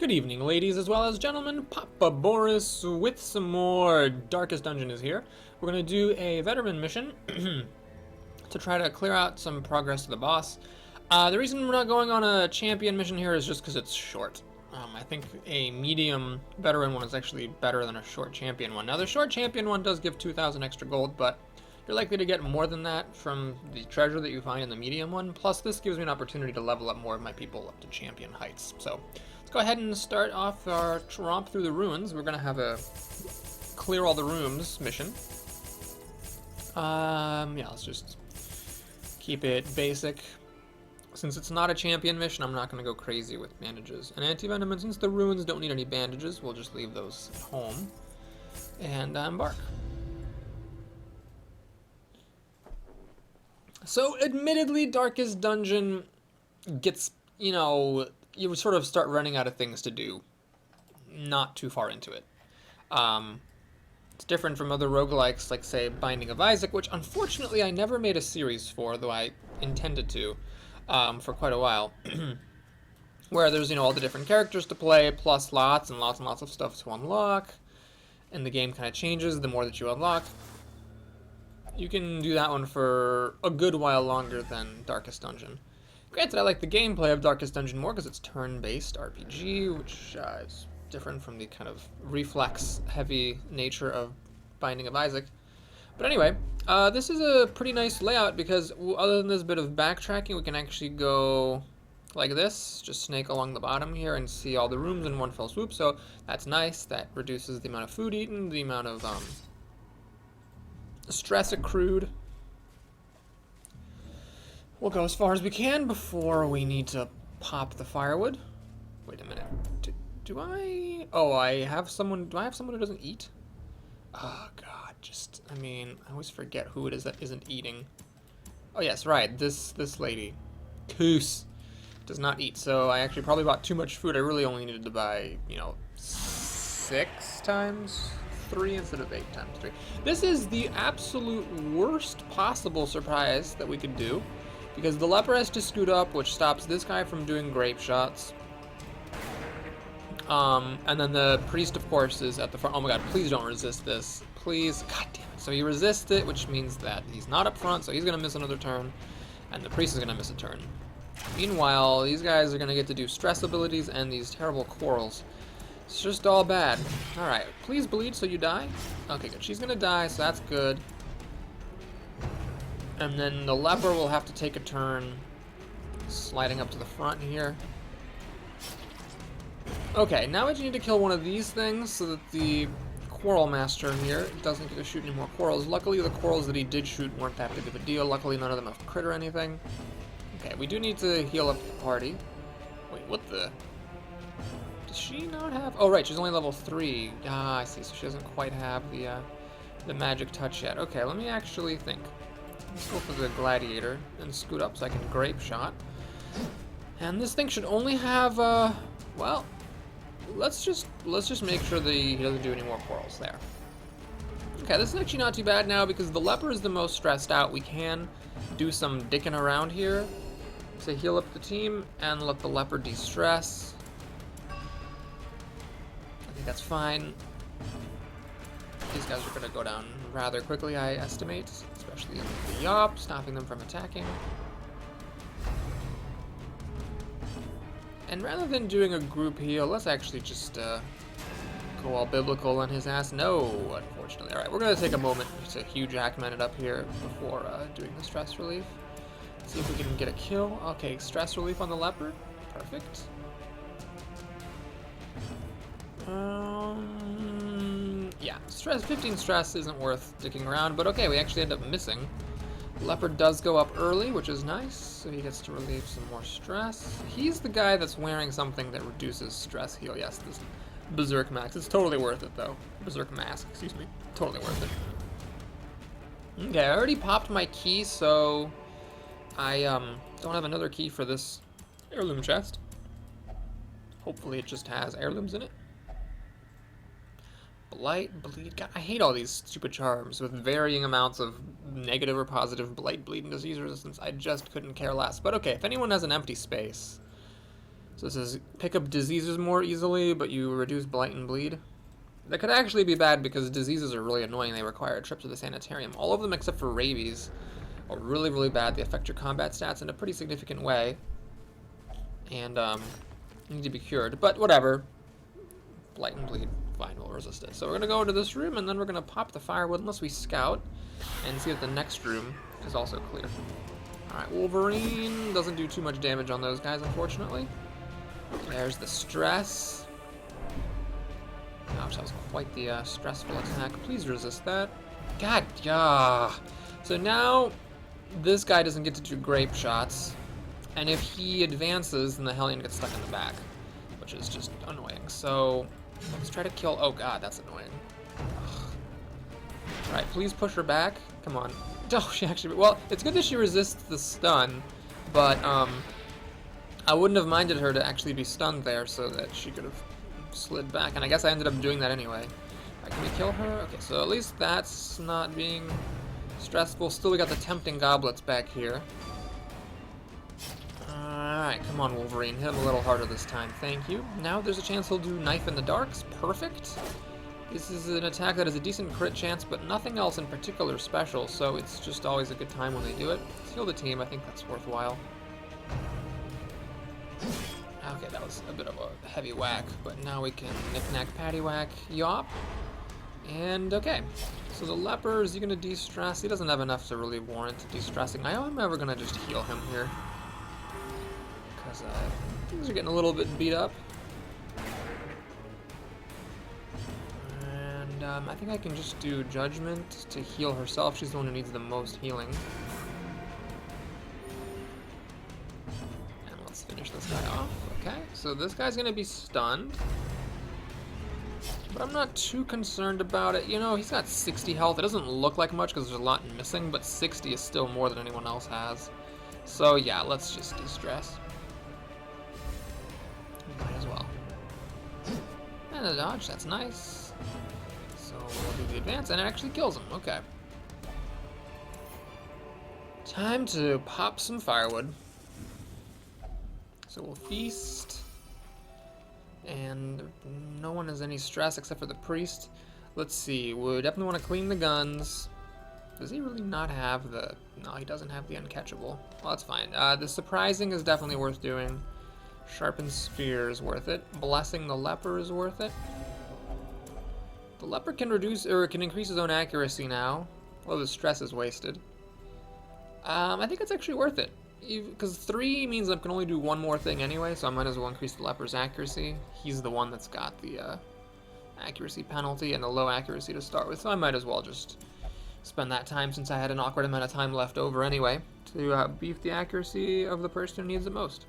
Good evening, ladies as well as gentlemen. Papa Boris with some more Darkest Dungeon is here. We're going to do a veteran mission to try to clear out some progress to the boss. The reason we're not going on a champion mission here is just because it's short. I think a medium veteran one is actually better than a short champion one. Now, the short champion one does give 2,000 extra gold, but you're likely to get more than that from the treasure that you find in the medium one. Plus, this gives me an opportunity to level up more of my people up to champion heights. So, let's go ahead and start off our romp through the ruins. We're going to have a clear all the rooms mission. Yeah, let's just keep it basic. Since it's not a champion mission, I'm not going to go crazy with bandages and anti-venom, and since the ruins don't need any bandages, we'll just leave those at home and embark. So, admittedly, Darkest Dungeon gets, you sort of start running out of things to do not too far into it. It's different from other roguelikes, like, say, Binding of Isaac, which, unfortunately, I never made a series for, though I intended to, for quite a while. Where there's, all the different characters to play, plus lots and lots and lots of stuff to unlock, and the game kind of changes the more that you unlock. You can do that one for a good while longer than Darkest Dungeon. Granted, I like the gameplay of Darkest Dungeon more because it's turn-based RPG, which is different from the kind of reflex-heavy nature of Binding of Isaac. But anyway, this is a pretty nice layout because other than this bit of backtracking, we can actually go like this, just snake along the bottom here and see all the rooms in one fell swoop. So that's nice. That reduces the amount of food eaten, the amount of stress accrued. We'll go as far as we can before we need to pop the firewood. Wait a minute. Do I... Oh, I have someone... Do I have someone who doesn't eat? Oh, God. I always forget who it is that isn't eating. Oh, yes, right. This lady. Coos. Does not eat. So I actually probably bought too much food. I really only needed to buy, 6 times 3 instead of 8 times 3. This is the absolute worst possible surprise that we could do, because the leper has to scoot up, which stops this guy from doing grape shots. And then the priest, of course, is at the front. Oh my god, please don't resist this. Please. God damn it. So he resists it, which means that he's not up front, so he's going to miss another turn. And the priest is going to miss a turn. Meanwhile, these guys are going to get to do stress abilities and these terrible quarrels. It's just all bad. Alright, please bleed so you die. Okay, good. She's gonna die, so that's good. And then the leper will have to take a turn sliding up to the front here. Okay, now I just need to kill one of these things so that the quarrel master here doesn't get to shoot any more quarrels. Luckily, the quarrels that he did shoot weren't that big of a deal. Luckily, none of them have crit or anything. Okay, we do need to heal up the party. Wait, what the... Does she not have... Oh, right, she's only level 3. Ah, I see, so she doesn't quite have the magic touch yet. Okay, let me actually think. Let's go for the gladiator and scoot up so I can grape shot. And this thing should only have, well, let's just make sure that he doesn't do any more quarrels there. Okay, this is actually not too bad now because the leper is the most stressed out. We can do some dicking around here to heal up the team and let the leper de-stress. I think that's fine. These guys are going to go down rather quickly, I estimate, especially in the Yop, stopping them from attacking. And rather than doing a group heal, let's actually just go all biblical on his ass. No, unfortunately. Alright, we're going to take a moment to huge Jackman it up here before doing the stress relief. See if we can get a kill. Okay, stress relief on the leper. Perfect. Yeah, 15 stress isn't worth sticking around, but okay, we actually end up missing. Leopard does go up early, which is nice, so he gets to relieve some more stress. He's the guy that's wearing something that reduces stress heal. Yes, this Berserk Max. It's totally worth it, though. Berserk Mask, excuse me. Totally worth it. Okay, I already popped my key, so I don't have another key for this heirloom chest. Hopefully it just has heirlooms in it. Blight, bleed. God, I hate all these stupid charms with varying amounts of negative or positive blight, bleed, and disease resistance. I just couldn't care less. But okay, if anyone has an empty space, So this is pick up diseases more easily, but you reduce blight and bleed. That could actually be bad because diseases are really annoying. They require a trip to the sanitarium. All of them except for rabies are really, really bad. They affect your combat stats in a pretty significant way. And need to be cured. But whatever. Blight and bleed, fine, we'll resist it. So we're going to go into this room, and then we're going to pop the firewood unless we scout and see if the next room is also clear. Alright, Wolverine doesn't do too much damage on those guys, unfortunately. There's the stress. Ouch, that was quite the stressful attack. Please resist that. God, yeah. So now, this guy doesn't get to do grape shots. And if he advances, then the Hellion gets stuck in the back, which is just annoying. So, let's try to kill... Oh god, that's annoying. Alright, please push her back. Come on. Oh, she actually... Well, it's good that she resists the stun, but I wouldn't have minded her to actually be stunned there so that she could have slid back. And I guess I ended up doing that anyway. Alright, can we kill her? Okay, so at least that's not being stressful. Still, we got the tempting goblets back here. Alright, come on, Wolverine. Hit him a little harder this time. Thank you. Now there's a chance he'll do Knife in the Darks. Perfect. This is an attack that has a decent crit chance, but nothing else in particular special, so it's just always a good time when they do it. Let's heal the team. I think that's worthwhile. Okay, that was a bit of a heavy whack, but now we can knick-knack, paddywhack, yop. And, okay. So the leper, is he going to de-stress? He doesn't have enough to really warrant de-stressing. I am ever going to just heal him here. Because things are getting a little bit beat up. And I think I can just do Judgment to heal herself. She's the one who needs the most healing. And let's finish this guy off. Okay, so this guy's going to be stunned. But I'm not too concerned about it. You know, he's got 60 health. It doesn't look like much because there's a lot missing, but 60 is still more than anyone else has. So yeah, let's just de-stress. Might as well. And a dodge, that's nice. So we'll do the advance, and it actually kills him. Okay. Time to pop some firewood. So we'll feast. And no one has any stress except for the priest. Let's see, we definitely want to clean the guns. Does he really not have the... No, he doesn't have the uncatchable. Well, that's fine. The surprising is definitely worth doing. Sharpened spear is worth it. Blessing the leper is worth it. The leper can reduce, or can increase his own accuracy now. Well, the stress is wasted. I think it's actually worth it. Because 3 means I can only do one more thing anyway, so I might as well increase the leper's accuracy. He's the one that's got the accuracy penalty and the low accuracy to start with, so I might as well just spend that time, since I had an awkward amount of time left over anyway, to beef the accuracy of the person who needs it most.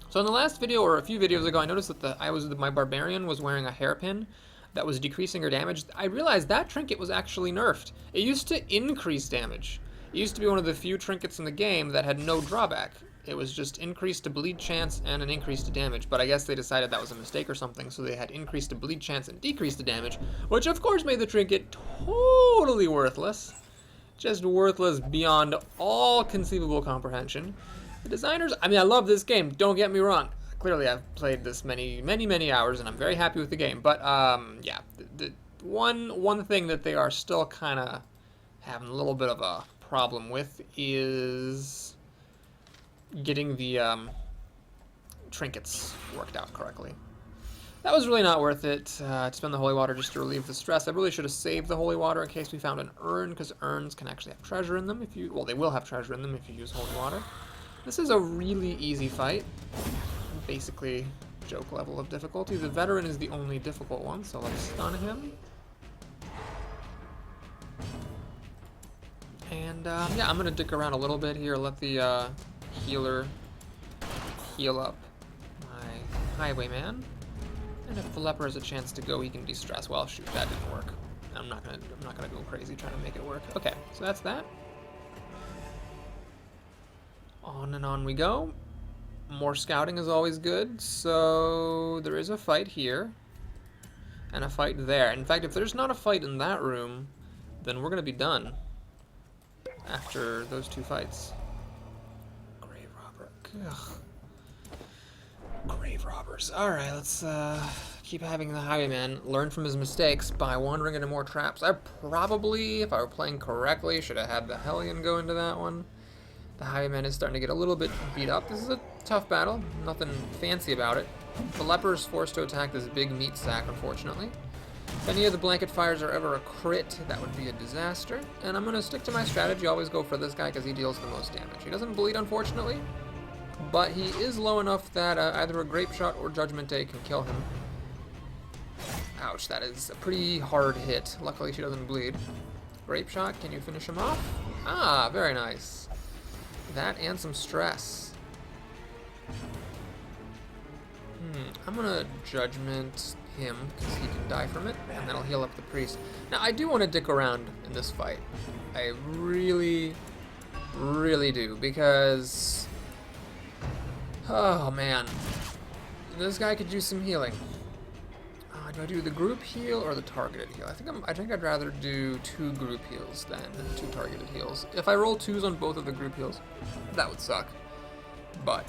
So in the last video, or a few videos ago, I noticed that my barbarian was wearing a hairpin that was decreasing her damage. I realized that trinket was actually nerfed. It used to increase damage. It used to be one of the few trinkets in the game that had no drawback. It was just increased to bleed chance and an increase to damage, but I guess they decided that was a mistake or something, so they had increased to bleed chance and decreased to damage, which of course made the trinket totally worthless. Just worthless beyond all conceivable comprehension. The designers, I mean, I love this game, don't get me wrong. Clearly I've played this many hours, and I'm very happy with the game, but yeah, the one thing that they are still kind of having a little bit of a problem with is getting the trinkets worked out correctly. That was really not worth it to spend the holy water just to relieve the stress. I really should have saved the holy water in case we found an urn, because urns can actually have treasure in them if you, well, they will have treasure in them if you use holy water. This is a really easy fight. Basically, joke level of difficulty. The veteran is the only difficult one, so let's stun him. And yeah, I'm gonna dick around a little bit here, let the healer heal up my highwayman. And if the leper has a chance to go, he can de-stress. Well, shoot, that didn't work. I'm not gonna go crazy trying to make it work. Okay, so that's that. On and on we go. More scouting is always good. So there is a fight here and a fight there. In fact, if there's not a fight in that room, then we're gonna be done after those two fights. Grave robber. Ugh. Grave robbers. Alright, let's keep having the highwayman learn from his mistakes by wandering into more traps. I probably, if I were playing correctly, should have had the Hellion go into that one. The highwayman is starting to get a little bit beat up. This is a tough battle. Nothing fancy about it. The leper is forced to attack this big meat sack, unfortunately. If any of the blanket fires are ever a crit, that would be a disaster. And I'm going to stick to my strategy, always go for this guy because he deals the most damage. He doesn't bleed, unfortunately, but he is low enough that either a Grape Shot or Judgment Day can kill him. Ouch, that is a pretty hard hit. Luckily, she doesn't bleed. Grape Shot, can you finish him off? Ah, very nice. That and some stress. I'm gonna Judgment him because he can die from it, and then I'll heal up the priest. Now, I do want to dick around in this fight. I really, really do, because... oh, man. This guy could use some healing. Do I do the group heal or the targeted heal? I think I'd rather do 2 group heals than 2 targeted heals. If I roll 2s on both of the group heals, that would suck. But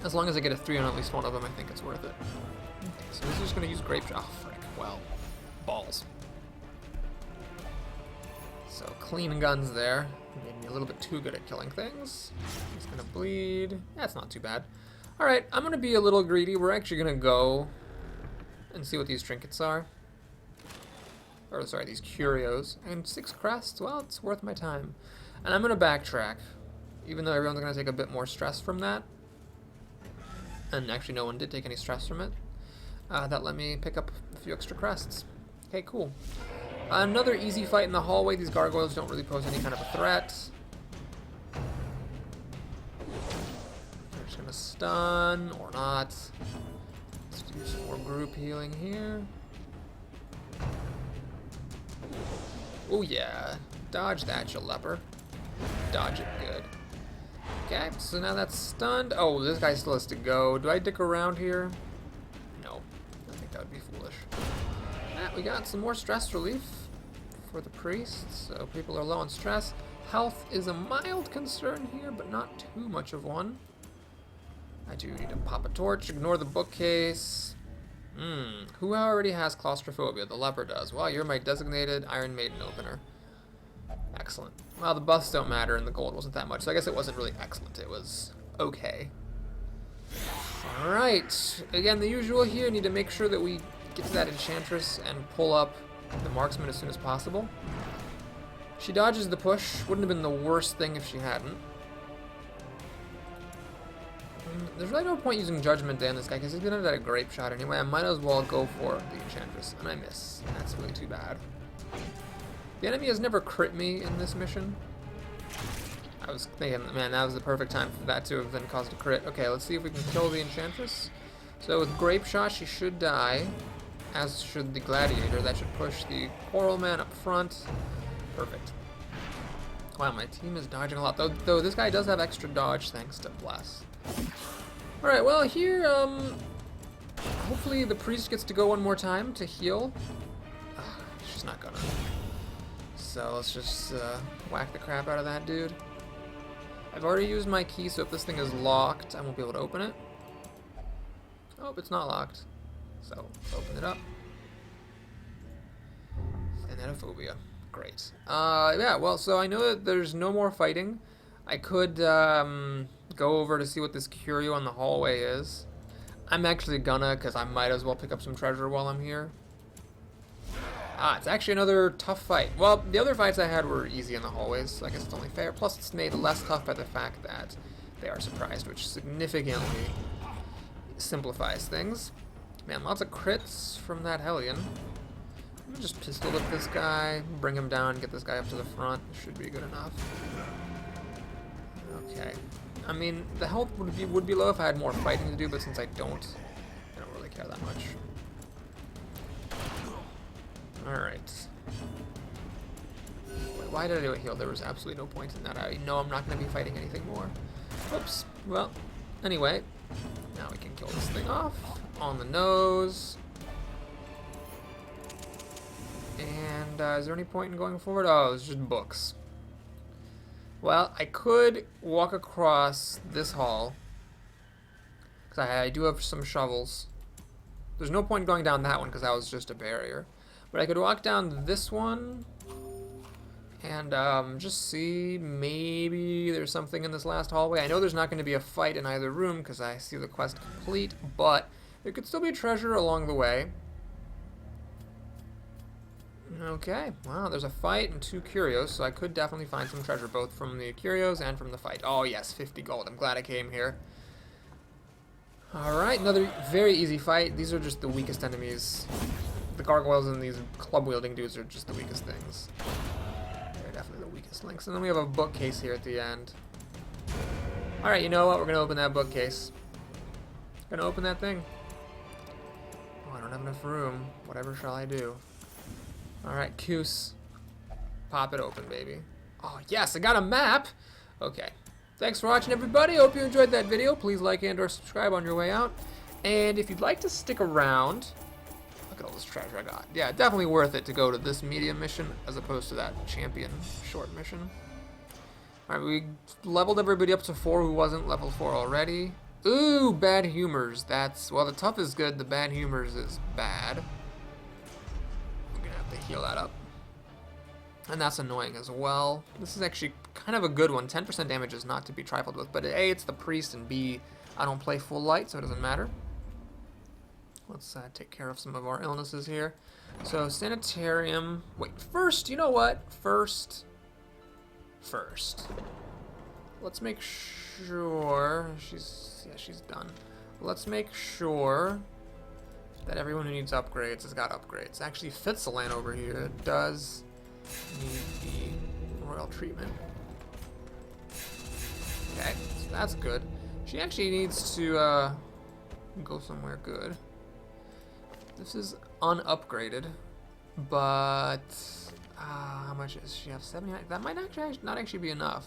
as long as I get a 3 on at least one of them, I think it's worth it. Okay, so this is just going to use Grape Shot. Oh, frick. Well, balls. So clean guns there. Made me a little bit too good at killing things. He's going to bleed. That's not too bad. Alright, I'm going to be a little greedy. We're actually going to go and see what these trinkets are. Or, sorry, these curios. And 6 crests, well, it's worth my time. And I'm going to backtrack, even though everyone's going to take a bit more stress from that. And actually, no one did take any stress from it. That let me pick up a few extra crests. Okay, cool. Another easy fight in the hallway. These gargoyles don't really pose any kind of a threat. They're just going to stun, or not. Let's do some more group healing here. Oh yeah, dodge that, you leper. Dodge it good. Okay, so now that's stunned. Oh, this guy still has to go. Do I dick around here? No, I think that would be foolish. We got some more stress relief for the priest, so people are low on stress. Health is a mild concern here, but not too much of one. I do need to pop a torch, ignore the bookcase. Who already has claustrophobia? The leper does. Well, you're my designated Iron Maiden opener. Excellent. Well, the buffs don't matter and the gold wasn't that much, so I guess it wasn't really excellent. It was okay. Alright. Again, the usual here. Need to make sure that we get to that enchantress and pull up the marksman as soon as possible. She dodges the push. Wouldn't have been the worst thing if she hadn't. There's really no point using Judgment Day on this guy because he's gonna have a Grape Shot anyway. I might as well go for the Enchantress, and I miss. That's really too bad. The enemy has never crit me in this mission. I was thinking, man, that was the perfect time for that to have then caused a crit. Okay, let's see if we can kill the Enchantress. So with Grape Shot, she should die, as should the Gladiator. That should push the Coral Man up front. Perfect. Wow, my team is dodging a lot. Though this guy does have extra dodge, thanks to Bless. Alright, well here, hopefully the priest gets to go one more time to heal. She's not gonna. So let's just whack the crap out of that dude. I've already used my key, so if this thing is locked, I won't be able to open it. Oh, it's not locked. So let's open it up. Thanatophobia. Great. Yeah, well, so I know that there's no more fighting. I could go over to see what this curio in the hallway is. I'm actually gonna, because I might as well pick up some treasure while I'm here. It's actually another tough fight. Well, the other fights I had were easy in the hallways, so I guess it's only fair. Plus, it's made less tough by the fact that they are surprised, which significantly simplifies things. Man, lots of crits from that Hellion. I'm gonna just pistol whip this guy, bring him down, get this guy up to the front. Should be good enough. Okay. I mean, the health would be low if I had more fighting to do, but since I don't really care that much. Alright. Why did I do a heal? There was absolutely no point in that. I know I'm not going to be fighting anything more. Oops. Well, anyway. Now we can kill this thing off. On the nose. And is there any point in going forward? Oh, it's just books. Well, I could walk across this hall Because I do have some shovels. There's no point going down that one because that was just a barrier. But I could walk down this one and just see maybe there's something in this last hallway. I know there's not going to be a fight in either room because I see the quest complete, but there could still be treasure along the way. Okay, well, there's a fight and 2 curios, so I could definitely find some treasure, both from the curios and from the fight. Oh yes, 50 gold. I'm glad I came here. Alright, another very easy fight. These are just the weakest enemies. The gargoyles and these club-wielding dudes are just the weakest things. They're definitely the weakest links. And then we have a bookcase here at the end. Alright, you know what? We're going to open that bookcase. Gonna open that thing. Oh, I don't have enough room. Whatever shall I do? Alright, Coos. Pop it open, baby. Oh, yes, I got a map! Okay. Thanks for watching, everybody. Hope you enjoyed that video. Please like and or subscribe on your way out. And if you'd like to stick around, look at all this treasure I got. Yeah, definitely worth it to go to this medium mission as opposed to that champion short mission. Alright, we leveled everybody up to 4 who wasn't level 4 already. Ooh, bad humors. That's, well, the tough is good. The bad humors is bad. I'm gonna have to heal that up. And that's annoying as well. This is actually kind of a good one. 10% damage is not to be trifled with. But A, it's the priest, and B, I don't play full light, so it doesn't matter. Let's take care of some of our illnesses here. So, sanitarium. Wait, first, you know what? First. Let's make sure she's done. Let's make sure that everyone who needs upgrades has got upgrades. Actually, Fitzalan over here does need the royal treatment. Okay, so that's good. She actually needs to go somewhere good. This is unupgraded, but how much does she have? 79. That might actually not actually be enough.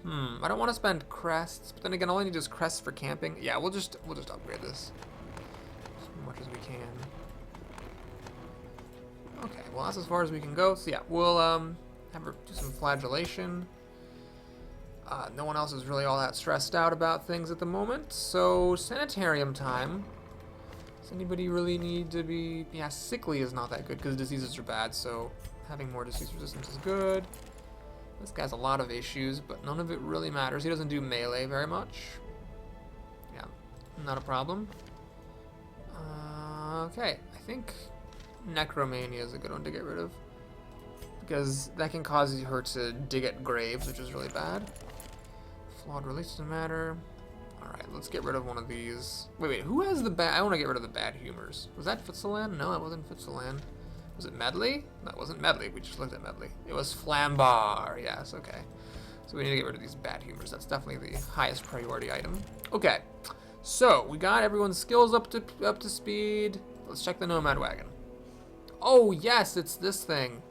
I don't want to spend crests, but then again, all I need is crests for camping. Yeah, we'll just upgrade this as much as we can. Okay, well that's as far as we can go. So yeah, we'll have her do some flagellation. No one else is really all that stressed out about things at the moment. So sanitarium time. Does anybody really need to be? Yeah, sickly is not that good because diseases are bad. So having more disease resistance is good. This guy's a lot of issues, but none of it really matters. He doesn't do melee very much. Yeah, not a problem. Okay, I think necromania is a good one to get rid of, because that can cause her to dig at graves, which is really bad. Flawed release doesn't matter. Alright, let's get rid of one of these. Wait, who has the bad? I want to get rid of the bad humors. Was that Fitzalan? No, it wasn't Fitzalan. Was it Medley? No, it wasn't Medley. We just looked at Medley. It was Flambar. Yes, okay. So we need to get rid of these bad humors. That's definitely the highest priority item. Okay, so we got everyone's skills up to speed. Let's check the Nomad Wagon. Oh yes, it's this thing.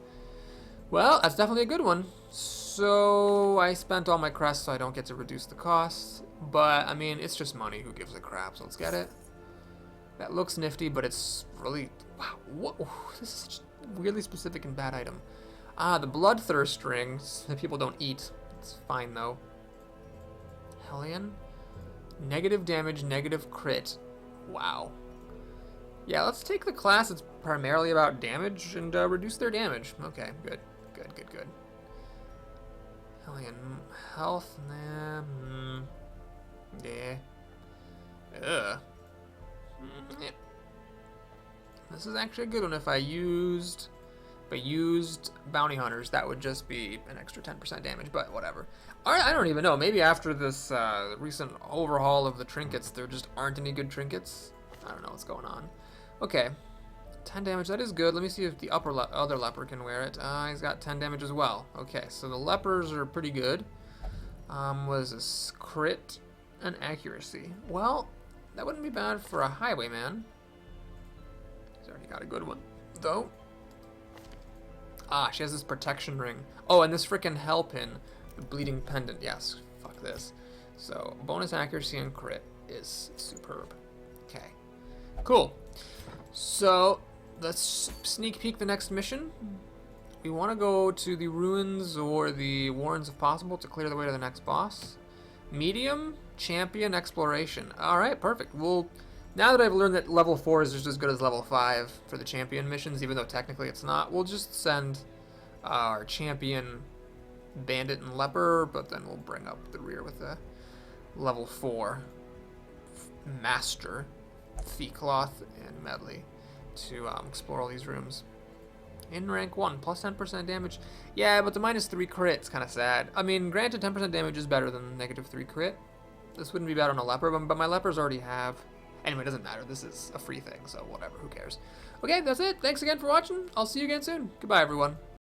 Well, that's definitely a good one. So I spent all my crests, so I don't get to reduce the costs. But I mean, it's just money. Who gives a crap? So let's get it. That looks nifty, but it's really, wow. What? This is such a weirdly specific and bad item. The bloodthirst rings that people don't eat. It's fine though. Hellion. Negative damage, negative crit. Wow. Yeah, let's take the class that's primarily about damage and reduce their damage. Okay, good. Hellion health, nah, yeah. Ugh. Yeah. This is actually a good one. If I used bounty hunters, that would just be an extra 10% damage, but whatever. I don't even know. Maybe after this recent overhaul of the trinkets, there just aren't any good trinkets. I don't know what's going on. Okay, 10 damage, that is good. Let me see if the other leper can wear it. He's got 10 damage as well. Okay, so the lepers are pretty good. Was this crit and accuracy? Well, that wouldn't be bad for a highwayman. He's already got a good one, though. She has this protection ring. Oh, and this frickin' hell pin, the bleeding pendant. Yes, fuck this. So, bonus accuracy and crit is superb. Okay, cool. So, let's sneak peek the next mission. We want to go to the ruins or the warrens if possible to clear the way to the next boss. Medium, Champion exploration. Alright, perfect. Well, now that I've learned that level 4 is just as good as level 5 for the champion missions, even though technically it's not, we'll just send our champion bandit and leper, but then we'll bring up the rear with a level 4 master, feet cloth, and medley to explore all these rooms. In rank 1, plus 10% damage. Yeah, but the minus 3 crit's kind of sad. I mean, granted, 10% damage is better than negative 3 crit. This wouldn't be bad on a leper, but my lepers already have. Anyway, it doesn't matter. This is a free thing, so whatever. Who cares? Okay, that's it. Thanks again for watching. I'll see you again soon. Goodbye, everyone.